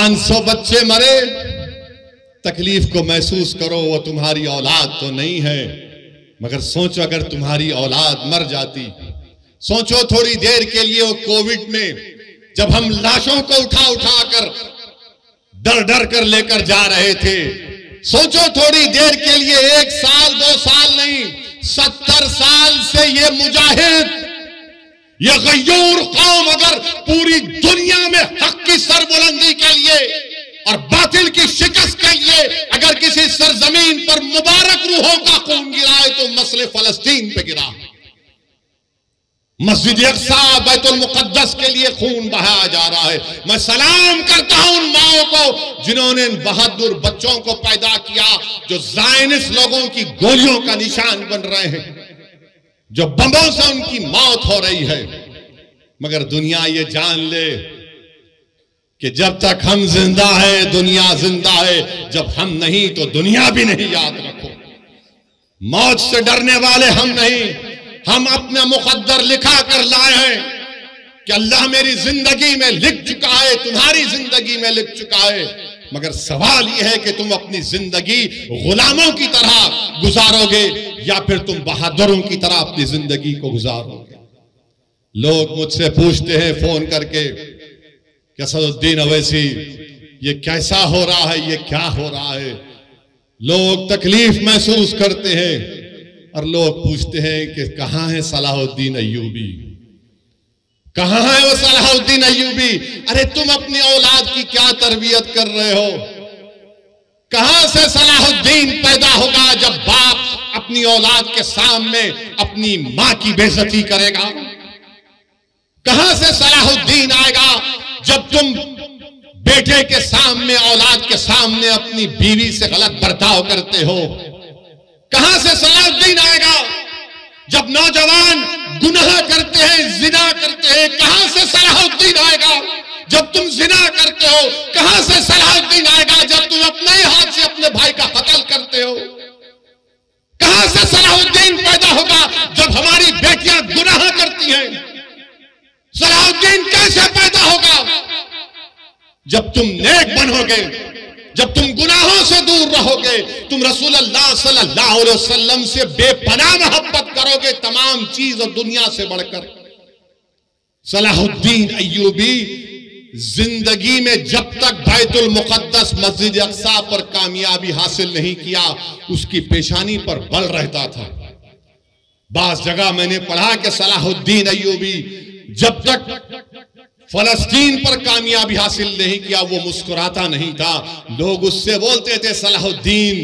500 बच्चे मरे, तकलीफ को महसूस करो, वो तुम्हारी औलाद तो नहीं है, मगर सोचो अगर तुम्हारी औलाद मर जाती। सोचो थोड़ी देर के लिए वो कोविड में जब हम लाशों को उठा उठा कर डर डर कर लेकर जा रहे थे, सोचो थोड़ी देर के लिए, 1 साल 2 साल नहीं, 70 साल से ये मुजाहिद, ये गय्यूर कौम अगर पूरी दुनिया में हक की सरबुलंदी के लिए और बातिल की शिकस्त के लिए अगर किसी सरजमीन पर मुबारक रूहों का खून गिरा है तो मसले फलस्तीन पे गिरा। मस्जिद अक्सा बैतुल मुक़द्दस के लिए खून बहाया जा रहा है। मैं सलाम करता हूं उन माओं को जिन्होंने इन बहादुर बच्चों को पैदा किया, जो ज़ायनिस्ट लोगों की गोलियों का निशान बन रहे हैं, जो बमों से उनकी मौत हो रही है। मगर दुनिया ये जान ले कि जब तक हम जिंदा है दुनिया जिंदा है, जब हम नहीं तो दुनिया भी नहीं। याद रखो, मौत से डरने वाले हम नहीं, हम अपना मुक़द्दर लिखा कर लाए हैं कि अल्लाह मेरी जिंदगी में लिख चुका है, तुम्हारी जिंदगी में लिख चुका है। मगर सवाल यह है कि तुम अपनी जिंदगी गुलामों की तरह गुजारोगे या फिर तुम बहादुरों की तरह अपनी जिंदगी को गुजारोगे। लोग मुझसे पूछते हैं फोन करके कि असदुद्दीन अवैसी ये कैसा हो रहा है, ये क्या हो रहा है। लोग तकलीफ महसूस करते हैं और लोग पूछते हैं कि कहां है सलाहुद्दीन अय्यूबी, कहां है वो सलाहुद्दीन अय्यूबी। अरे तुम अपनी औलाद की क्या तरबियत कर रहे हो? कहां से सलाहुद्दीन पैदा होगा जब बाप अपनी औलाद के सामने अपनी मां की बेइज्जती करेगा? कहां से सलाहुद्दीन आएगा जब तुम बेटे के सामने, औलाद के सामने अपनी बीवी से गलत बर्ताव करते हो? कहां से सलाहुद्दीन आएगा जब नौजवान गुनाह करते हैं, जिना करते हैं? कहां से सलाहुद्दीन आएगा जब तुम जिना करते हो? कहां से सलाहुद्दीन आएगा जब तुम अपने ही हाथ से अपने भाई का कत्ल करते हो? कहां से सलाहुद्दीन पैदा होगा जब हमारी बेटियां गुनाह करती हैं? सलाहुद्दीन कैसे पैदा होगा जब तुम नेक बनोगे, जब तुम गुनाहों से दूर रहोगे, तुम रसूलुल्लाह सल्लल्लाहु अलैहि वसल्लम से बेपनाह मोहब्बत करोगे तमाम चीज और दुनिया से बढ़कर। सलाहुद्दीन अय्यूबी जिंदगी में जब तक बैतुल मुक़द्दस मस्जिद अक्सा पर कामयाबी हासिल नहीं किया, उसकी पेशानी पर बल रहता था। बास जगह मैंने पढ़ा कि सलाहुद्दीन अय्यूबी जब तक फलस्तीन पर कामयाबी हासिल नहीं किया वो मुस्कुराता नहीं था। लोग उससे बोलते थे, सलाहुद्दीन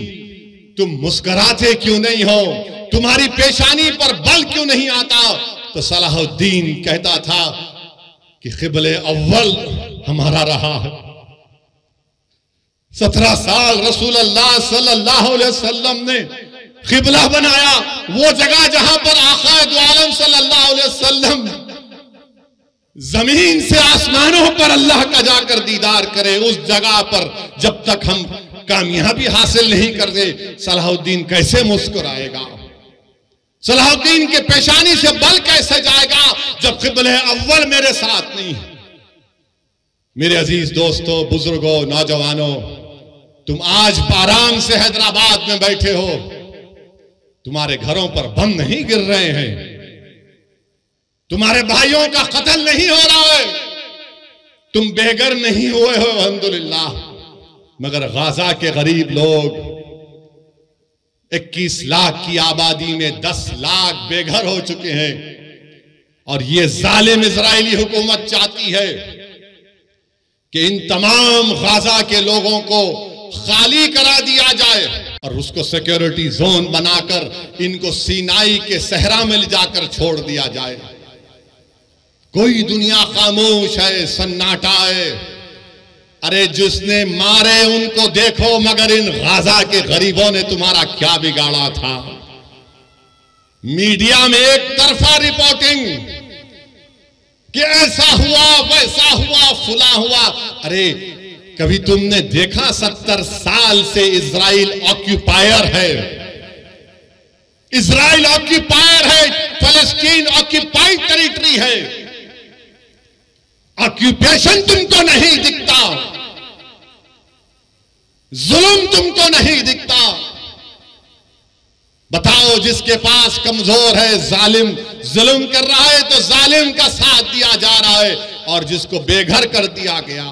तुम मुस्कुराते क्यों नहीं हो, तुम्हारी पेशानी पर बल क्यों नहीं आता? तो सलाहुद्दीन कहता था कि क़िबले अव्वल हमारा रहा है। 17 साल रसूलुल्लाह सल्लल्लाहु अलैहि वसल्लम ने क़िबला बनाया, वो जगह जहां पर आक़ाए दो आलम सल्लल्लाहु अलैहि वसल्लम जमीन से आसमानों पर अल्लाह का जाकर दीदार करे, उस जगह पर जब तक हम कामयाबी हासिल नहीं करते, सलाहुद्दीन कैसे मुस्कुराएगा? सलाहुद्दीन के पेशानी से बल कैसे जाएगा जब क़िबले अव्वल मेरे साथ नहीं? मेरे अजीज दोस्तों, बुजुर्गों, नौजवानों, तुम आज आराम से हैदराबाद में बैठे हो, तुम्हारे घरों पर बम नहीं गिर रहे हैं, तुम्हारे भाइयों का कत्ल नहीं हो रहा है, तुम बेघर नहीं हुए हो अल्हम्दुलिल्लाह। मगर गाजा के गरीब लोग 21 लाख की आबादी में 10 लाख बेघर हो चुके हैं। और ये जालिम इजरायली हुकूमत चाहती है कि इन तमाम गाजा के लोगों को खाली करा दिया जाए और उसको सिक्योरिटी जोन बनाकर इनको सीनाई के सहरा में ले जाकर छोड़ दिया जाए। कोई दुनिया खामोश है, सन्नाटा है। अरे जिसने मारे उनको देखो, मगर इन गाजा के गरीबों ने तुम्हारा क्या बिगाड़ा था? मीडिया में एक तरफा रिपोर्टिंग कि ऐसा हुआ, वैसा हुआ, फुला हुआ। अरे कभी तुमने देखा 70 साल से इजराइल ऑक्यूपायर है, इजराइल ऑक्यूपायर है, फलस्तीन ऑक्यूपाइड टेरिटरी है। ऑक्यूपेशन तुमको नहीं दिखता, जुल्म तुमको नहीं दिखता। बताओ, जिसके पास कमजोर है, जालिम जुल्म कर रहा है तो जालिम का साथ दिया जा रहा है, और जिसको बेघर कर दिया गया